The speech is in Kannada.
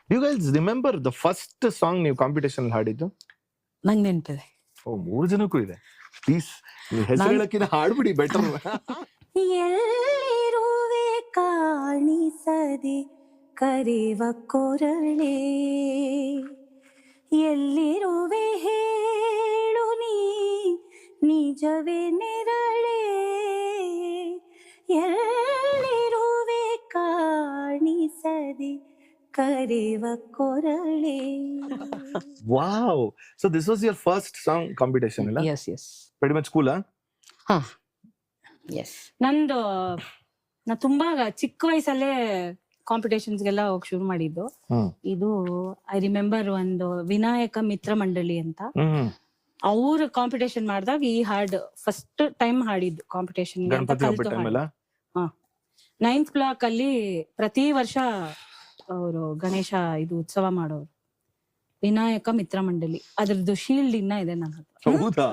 You guys remember the first song ನೀವು ಕಾಂಪಿಟೇಷನ್ ಹಾಡಿದ್ದು? ನಂಗೆ ನೆನಪಿದೆ. ಓ, 3 ಜನಕ್ಕೂ ಇದೆ. ಪ್ಲೀಸ್ ನೀವು ಹೆಸರು ಹೇಳಕ್ಕಿಂತ ಹಾಡ್ಬಿಡಿ ಬೆಟರ್. ಎಲ್ಲಿರುವೆ ಕಾಣಿಸದೆ ಕರೆವ ಕೊರಳೆ, ಎಲ್ಲಿರುವೆ ಹೇಳು ನೀ ನಿಜವೇ ನೆರಳೆ, ಎಲ್ಲಿರುವೆ ಕಾಣಿಸದೆ ಕರೆವ ಕೊರಳೆ. Wow. So this was your first song competition ಅಲ್ಲ? Yes yes. Very much cool. ಹಾ ಎಸ್. ನಂದು ನಾ ತುಂಬಾ ಚಿಕ್ಕ ವಯಸ್ಸಲ್ಲೇ ಕಾಂಪಿಟೇಷನ್ಸ್ಗೆಲ್ಲ ಹೋಗಿ ಶುರು ಮಾಡಿದ್ದು. ಇದು ಐ ರಿಮೆಂಬರ್ ಒಂದು ವಿನಾಯಕ ಮಿತ್ರ ಮಂಡಳಿ ಅಂತ, ಅವ್ರ ಕಾಂಪಿಟೇಷನ್ ಮಾಡಿದಾಗ ಈ ಹಾಡು ಫಸ್ಟ್ ಟೈಮ್ ಹಾಡಿದ್ದು ಕಾಂಪಿಟೇಷನ್. ಗಣಪತಿ ಹಬ್ಬದ ಟೈಮ್ ಅಲ್ಲ? 9th ಬ್ಲಾಕ್ ಅಲ್ಲಿ ಪ್ರತಿ ವರ್ಷ ಅವರು ಗಣೇಶ ಇದು ಉತ್ಸವ ಮಾಡೋರು, ವಿನಾಯಕ ಮಿತ್ರ ಮಂಡಳಿ. ಅದ್ರದ್ದು ಶೀಲ್ಡ್ ಇನ್ನ ಇದೆ ನನ್ನ ಹತ್ರ. ಹೌದಾ?